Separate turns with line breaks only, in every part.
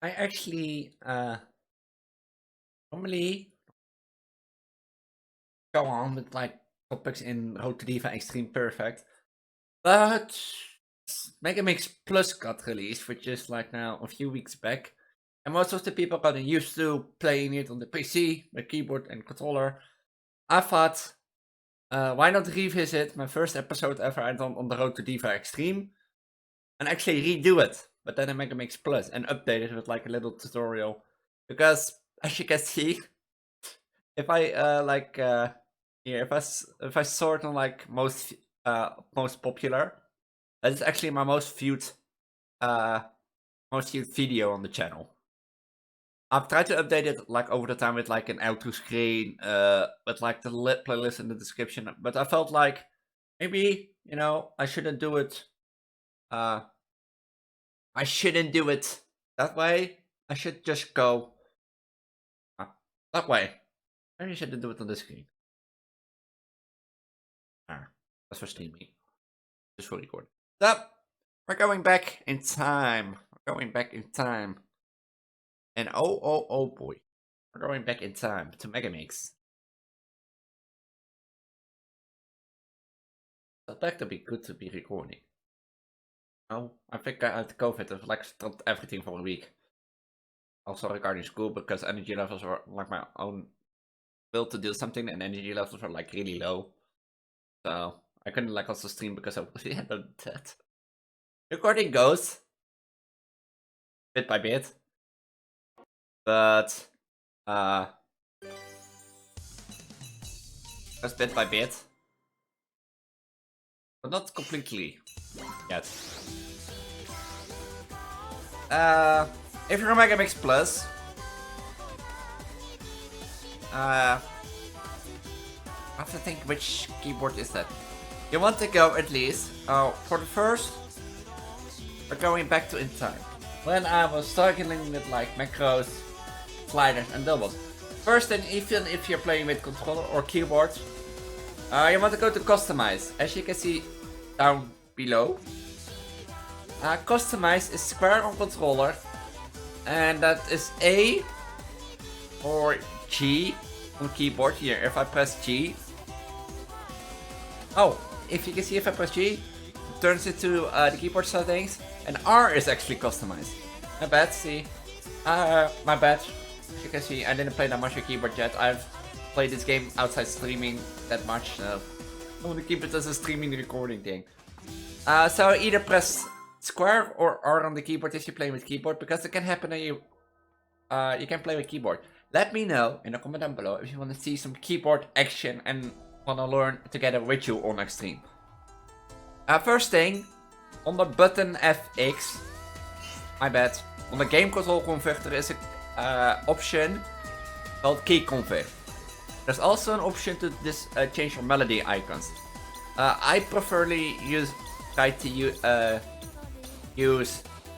I actually normally go on with like topics in Road to Diva Extreme Perfect, but Megamix Plus got released, which is like now a few weeks back, and most of the people gotten used to playing it on the PC with keyboard and controller. I thought, why not revisit my first episode ever I done on the Road to Diva Extreme and actually redo it, but then in Megamix Plus and update it with like a little tutorial, because as you can see, if I here, if I sort on like most popular, that is actually my most viewed video on the channel. I've tried to update it like over the time with like an outro screen, with like the playlist in the description, but I felt like maybe, you know, I shouldn't do it that way. I should just go that way. Maybe I shouldn't do it on the screen. That's for streaming. Just for recording. So, we're going back in time. We're going back in time. And oh boy. We're going back in time to Megamix. So that could be good to be recording. Oh, I think I had COVID. I've like stopped everything for a week. Also regarding school, because energy levels were like my own will to do something, and energy levels were like really low. So I couldn't like also stream because I was dead. Recording goes bit by bit, but just bit by bit, but not completely yet. If you're a Megamix Plus, I have to think which keyboard is that. You want to go at least, for the first, we're going back to in time. When I was struggling with like macros, sliders and doubles. First thing, even if you're playing with controller or keyboard, you want to go to customize. As you can see down below, customize is square on controller, and that is A or G on keyboard. Here, if I press G, oh, if you can see, if I press G, it turns into the keyboard settings, and R is actually customized. My bad, see, my bad. As you can see, I didn't play that much with keyboard yet. I've played this game outside streaming that much, so I want to keep it as a streaming recording thing. So either press square or R on the keyboard if you're playing with keyboard, because it can happen that you can play with keyboard. Let me know in the comment down below if you want to see some keyboard action and want to learn together with you on Extreme. First thing, on the button FX, my bad, on the game control config there is a option called key config. There's also an option to change your melody icons. I preferably try to use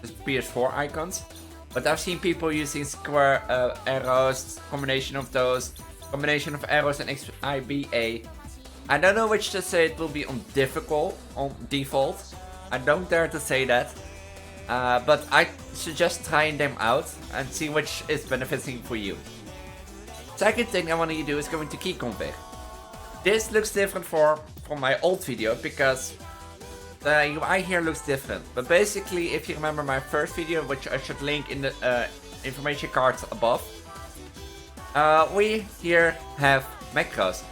the PS4 icons, but I've seen people using square arrows, combination of those, combination of arrows and XIBA. I don't know which to say it will be on difficult, on default. I don't dare to say that, but I suggest trying them out and see which is benefiting for you. Second thing I want you to do is go into key config. This looks different from my old video because the UI here looks different. But basically, if you remember my first video, which I should link in the information cards above, we here have macros.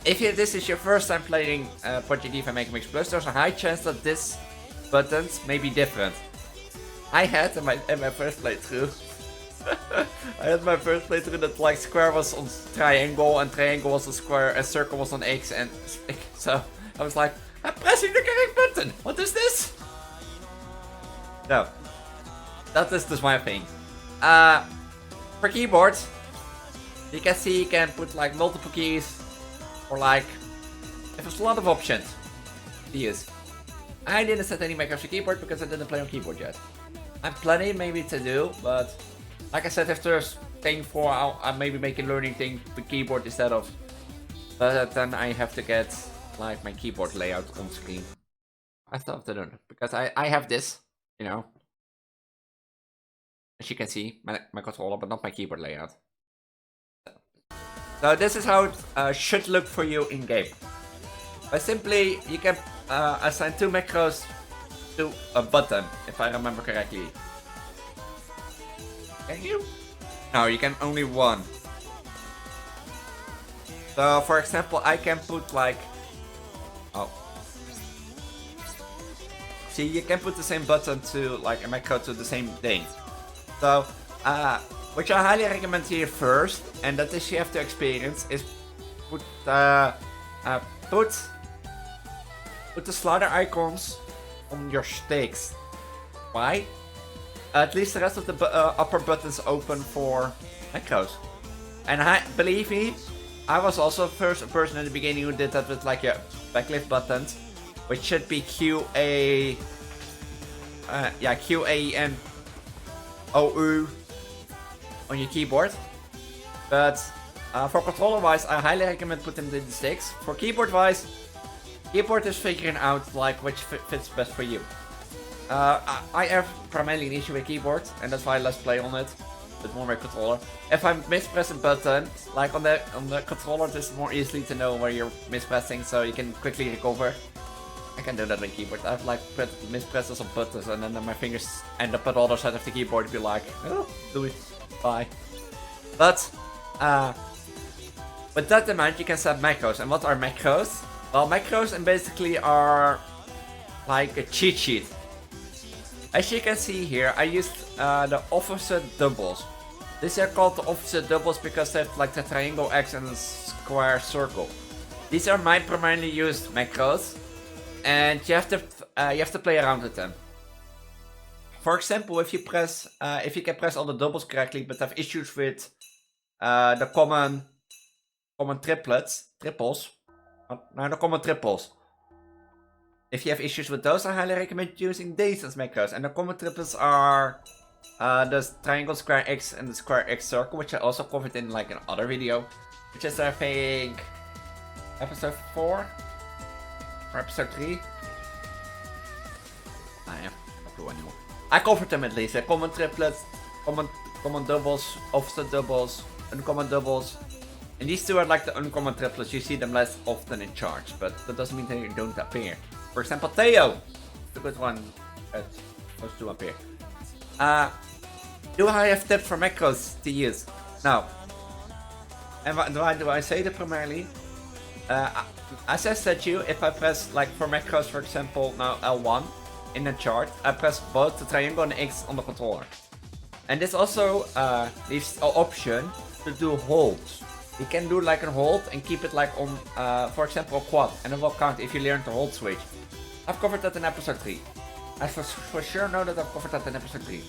If this is your first time playing Project Diva Megamix Plus, there's a high chance that these buttons may be different. I had in my first playthrough, I had my first playthrough that like square was on triangle and triangle was on square and circle was on X, and so I was like, I'm pressing the correct button. What is this? No, that is just my thing. For keyboard, you can see you can put like multiple keys, or like there's a lot of options to use. I didn't set any macros for keyboard because I didn't play on keyboard yet. I'm planning maybe to do, but like I said, if there's thing 4, I'll maybe make a learning thing for keyboard instead of. But then I have to get like my keyboard layout on screen. I still have to learn because I have this, you know. as you can see, my controller, but not my keyboard layout. So this is how it should look for you in game. But simply, you can assign 2 macros to a button, if I remember correctly. Can you? No, you can only 1. So, for example, I can put like... Oh. See, you can put the same button to like a macro to the same thing. So, which I highly recommend here first, and that is you have to experience, is put the slider icons on your sticks. Why? At least the rest of the upper buttons open for macros. And believe me, I was also the first person in the beginning who did that with like your backlift buttons, which should be QA, QA and OU on your keyboard. But for controller wise, I highly recommend putting them in the sticks. For keyboard wise, keyboard is figuring out like which fits best for you. I have primarily an issue with keyboard, and that's why I less play on it. But more my controller. If I mispress a button, like on the controller, it's more easily to know where you're mispressing, so you can quickly recover. I can do that on keyboard. I've like put mispresses on buttons, and then my fingers end up at the other side of the keyboard and be like, oh, do it, bye. But with that in mind, you can set macros. And what are macros? Well, macros and basically are like a cheat sheet. As you can see here, I used the opposite doubles. These are called the opposite doubles because they have like the triangle X and the square circle. These are my primarily used macros, and you have to play around with them. For example, if you can press all the doubles correctly, but have issues with the common triples. No, the common triples. If you have issues with those, I highly recommend using these as macros. And the common triples are the triangle square X and the square X circle, which I also covered in like another video, which is I think episode 4 or episode 3. I have no clue anymore. I covered them at least. The common triplets, common doubles, offset doubles, uncommon doubles. And these two are like the uncommon triplets. You see them less often in charts, but that doesn't mean they don't appear. For example, Theo, the good one, those two appear. Do I have tips for macros to use? No. And why do I say that primarily? As I said to you, if I press like for macros, for example, now L1 in the chart, I press both the triangle and the X on the controller. And this also leaves an option to do holds. You can do like a hold and keep it like on, for example, a quad, and it will count if you learn the hold switch. I've covered that in episode 3. I for sure know that I've covered that in episode 3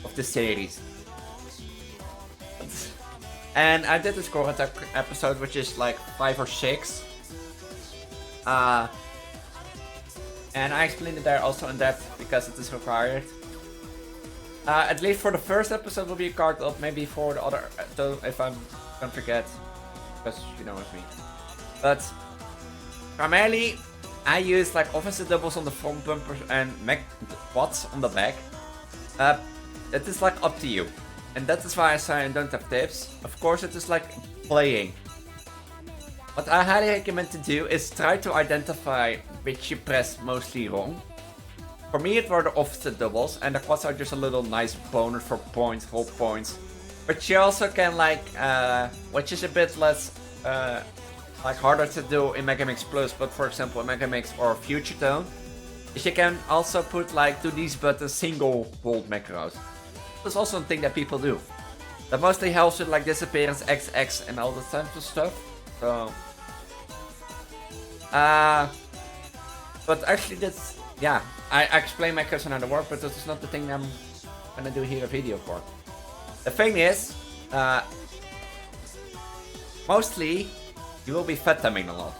of this series. And I did this current episode, which is like 5 or 6. And I explained it there also in depth because it is required. At least for the first episode will be a card up, maybe for the other, if I'm gonna forget, because you know it's me. But primarily, I use like offensive doubles on the front bumper and quads on the back. It is like up to you, and that is why I say I don't have tips. Of course, it is like playing. What I highly recommend to do is try to identify which you press mostly wrong. For me, it were the offset doubles, and the quads are just a little nice bonus for points, whole points. But you also can like, which is a bit less, like harder to do in Megamix Plus, but for example in Megamix or Future Tone, is you can also put like to these buttons single hold macros. That's also a thing that people do. That mostly helps with like disappearance, XX and all that type of stuff. So, but actually that's, yeah, I explain macros on how to work, but this is not the thing I'm gonna do here a video for. The thing is, mostly you will be fat timing a lot.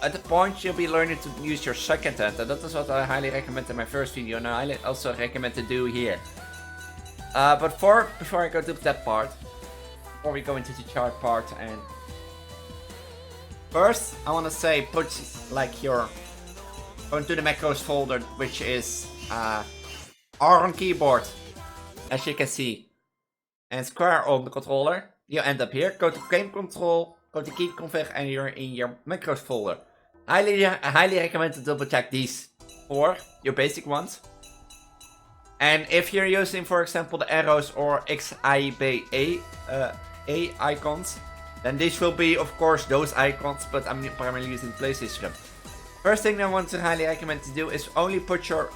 At the point you'll be learning to use your second hand, and that is what I highly recommend in my first video, and I also recommend to do here. But before I go to that part, before we go into the chart part, and first I want to say put like your, go into the macros folder, which is R on keyboard. as you can see, and square on the controller, you end up here. Go to game control, go to key config, and you're in your macros folder. I highly recommend to double check these 4, your basic ones. And if you're using, for example, the arrows or XIBA A icons, then these will be, of course, those icons, but I'm primarily using PlayStation. First thing I want to highly recommend to do is only put your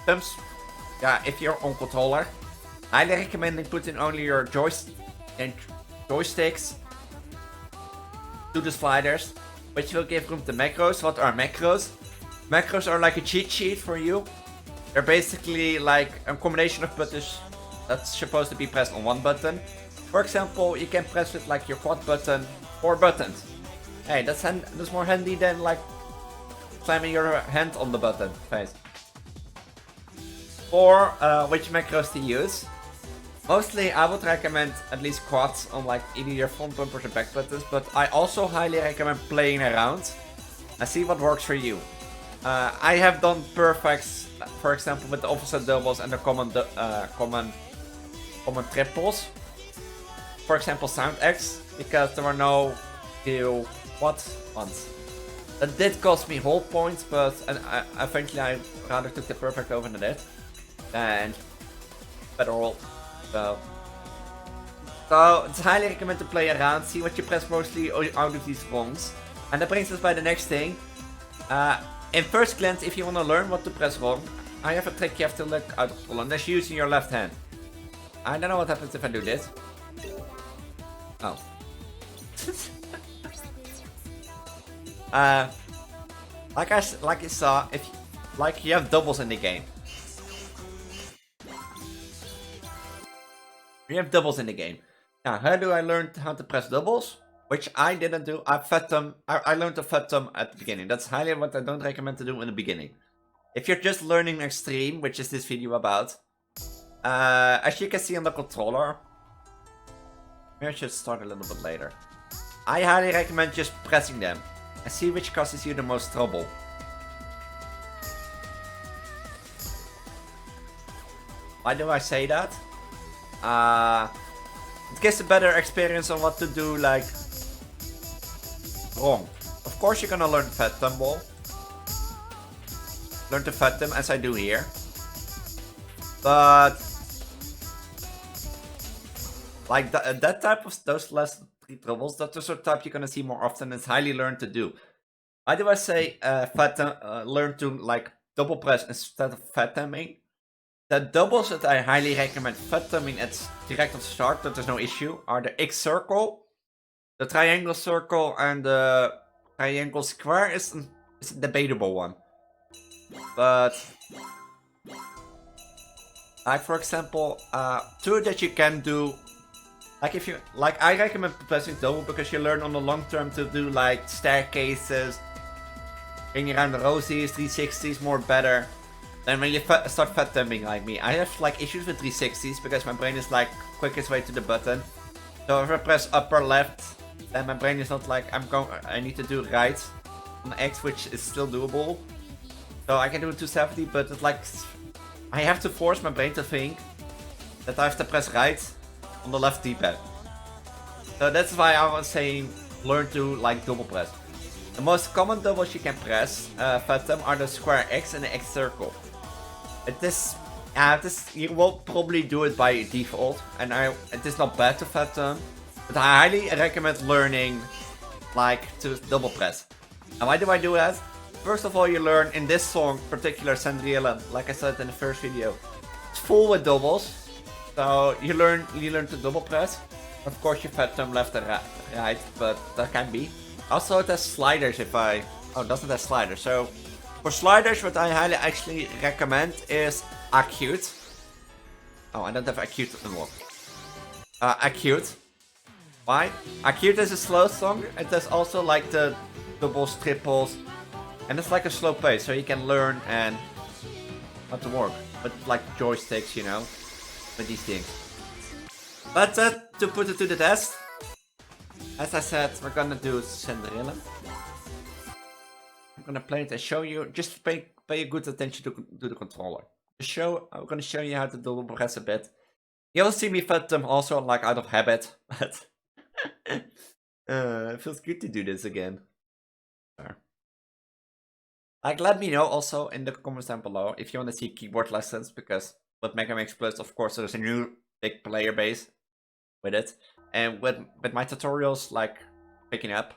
thumbs, if you're on controller. Highly recommending putting only your joysticks to the sliders, which will give room to macros. What are macros? Macros are like a cheat sheet for you. They're basically like a combination of buttons that's supposed to be pressed on one button. For example, you can press it like your quad button, 4 buttons. Hey, that's more handy than like slamming your hand on the button face. Or which macros to use. Mostly I would recommend at least quads on like either your front bumpers or back buttons, but I also highly recommend playing around and see what works for you. I have done perfects, for example, with the offset doubles and the common triples. For example, Sound X, because there were no new quad ones. That did cost me whole points, but eventually I rather took the perfect over than that. And better roll. So it's highly recommended to play around, see what you press mostly out of these wrongs. And that brings us by the next thing. In first glance, if you want to learn what to press wrong, I have a trick you have to look out of control, and that's using your left hand. I don't know what happens if I do this. Oh. Like you saw, if you have doubles in the game. You have doubles in the game. Now, how do I learn how to press doubles? Which I didn't do. I learned to fat them at the beginning. That's highly what I don't recommend to do in the beginning. If you're just learning Extreme, which is this video about, as you can see on the controller, maybe I should start a little bit later. I highly recommend just pressing them and see which causes you the most trouble. Why do I say that? It gives a better experience on what to do, like, wrong. Of course you're gonna learn fat tumble. Learn to fat them as I do here. But like that type of those last 3 troubles, that's the sort of type you're gonna see more often. It's highly learned to do. Why do I say learn to like double press instead of fat tamming? The doubles that I highly recommend fat tamming at direct of start, that there's no issue, are the X circle, the triangle circle, and the triangle square is a debatable one. But like for example, 2 that you can do, like if you I recommend pressing double because you learn on the long term to do like staircases, going around the rosies, 360s more better than when you start fat tamming like me. I have like issues with 360s because my brain is like quickest way to the button. So if I press upper left, then my brain is not like I need to do right on X, which is still doable. So I can do 270, but it's like I have to force my brain to think that I have to press right on the left D-pad. So that's why I was saying learn to like double press. The most common doubles you can press, fat them, are the square X and the X circle. You will probably do it by default, and it is not bad to fat them, but I highly recommend learning like to double press. And why do I do that? First of all, you learn in this song, particular Sandriella, like I said in the first video, it's full with doubles. So you learn to double press. Of course you fat them left and right, but that can be. Also it has sliders it doesn't have sliders. So for sliders, what I highly actually recommend is acute. Oh, I don't have acute anymore. Acute. Why? Acute is a slow song. It has also like the doubles, triples, and it's like a slow pace, so you can learn and how to work. But like joysticks, you know, with these things. But to put it to the test, as I said, we're gonna do Cinderella. I'm gonna play it and show you. Just pay good attention to the controller. I'm gonna show you how to double press a bit. You'll see me fed them also like out of habit, but it feels good to do this again. Like, let me know also in the comments down below if you want to see keyboard lessons, because with Megamix Plus, of course, there's a new big player base with it, and with my tutorials like picking up.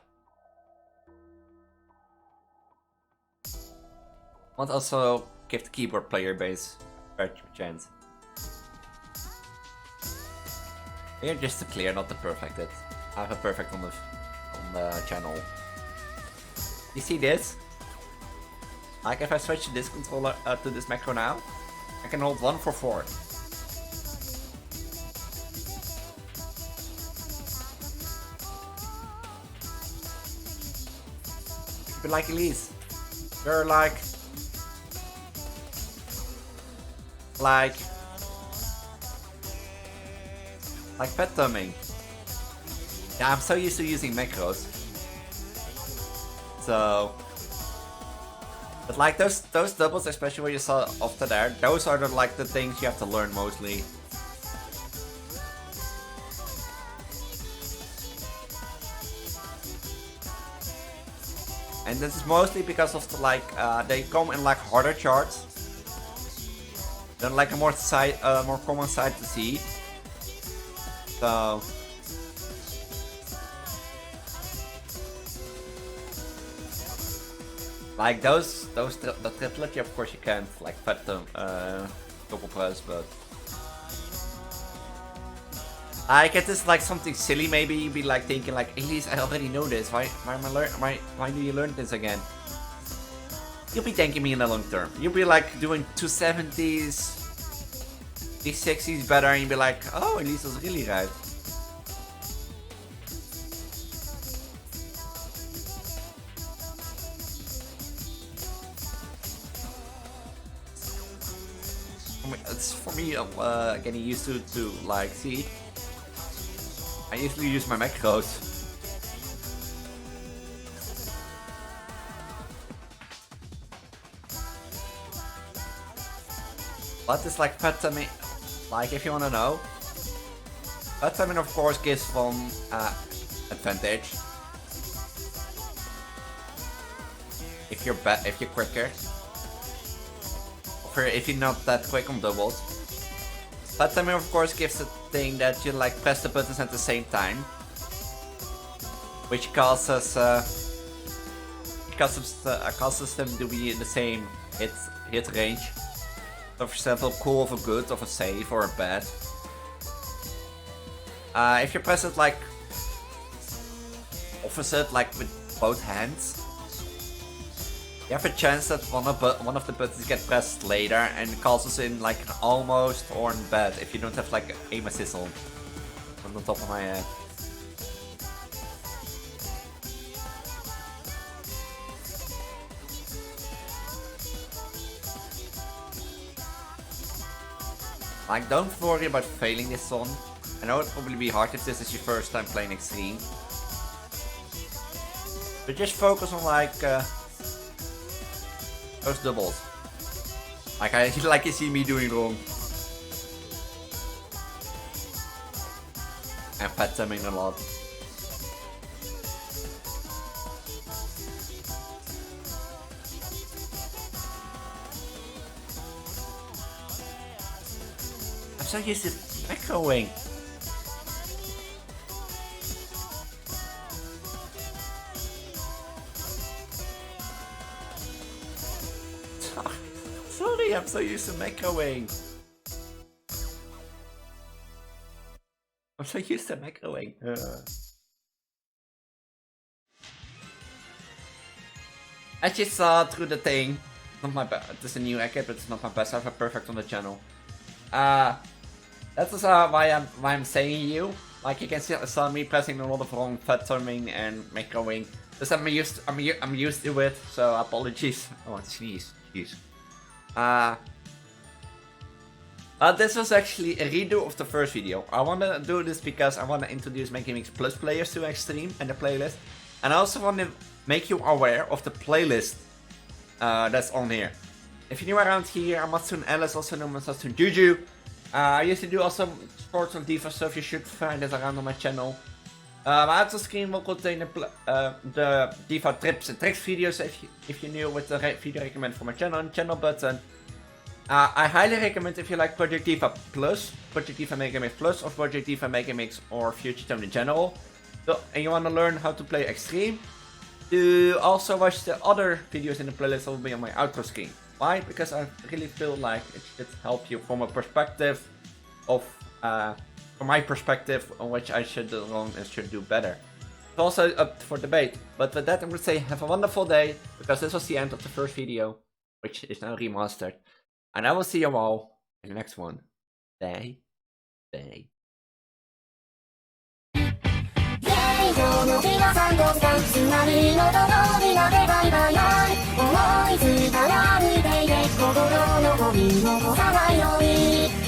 I want also give the keyboard player base a chance. Here, just to clear, not the perfected. I have a perfect on the channel. You see this? Like, if I switch this controller to this macro now, I can hold 1 for 4. But like Elise, you're like pet thumbing. Yeah, I'm so used to using macros. So, but like those doubles, especially what you saw after there, those are like the things you have to learn mostly. And this is mostly because of the they come in like harder charts. Than like a more common side to see. So like the triplet, of course you can't like put them double press, but I get this like something silly. Maybe you'd be like thinking like, Elise, I already know this. Why do you learn this again? You'll be thanking me in the long term. You'll be like doing 270s, 360s better, and you'll be like, oh, Elise was really right. It's for me getting used to like, see, I usually use my macros. What is like pet timing? Like, if you wanna know, pet timing of course gives one advantage. If you're quicker, or if you're not that quick on doubles. Pet timing of course gives the thing that you like press the buttons at the same time, which causes them to be in the same hit range. So for example, call of a good, of a save, or a bad. If you press it like opposite, like with both hands, you have a chance that one of the buttons get pressed later and causes in like an almost or an bad if you don't have like aim assist on the top of my head. Like, don't worry about failing this one. I know it'll probably be hard if this is your first time playing Extreme. But just focus on like those doubles. Like you see me doing wrong. And pet timing a lot. I'm so used to echoing. Sorry, I'm so used to macroing. I'm so used to macroing. I just saw through the thing. Not my best. This is a new account, but it's not my best. I have a perfect on the channel. That's why I'm saying you. Like you can see, saw me pressing a lot of wrong fat timing and macroing. Because I'm used to it. So apologies. Oh, jeez. This was actually a redo of the first video. I want to do this because I want to introduce Megamix Plus players to Extreme and the playlist. And I also want to make you aware of the playlist that's on here. if you're new around here, I'm Matsun Ellis, also known as Matsun Juju. I used to do also sports on Diva stuff, you should find it around on my channel. My outer screen will contain the Diva tips and tricks videos if you're new with the video recommend for my channel button. I highly recommend if you like Project Diva Plus, Project Diva Megamix Plus, or Project Diva Megamix or Future Tone in general. So, and you want to learn how to play Extreme, to also watch the other videos in the playlist that will be on my outro screen. Why? Because I really feel like it should help you from a perspective of, from my perspective, on which I should do wrong and should do better. It's also up for debate. But with that, I'm going to say have a wonderful day, because this was the end of the first video, which is now remastered. And I will see you all in the next one. Bye. Bye.
の皆さんどうしたつまりのどのみなでバイバイバイ思いついたら歩いていて心のゴミ残さないように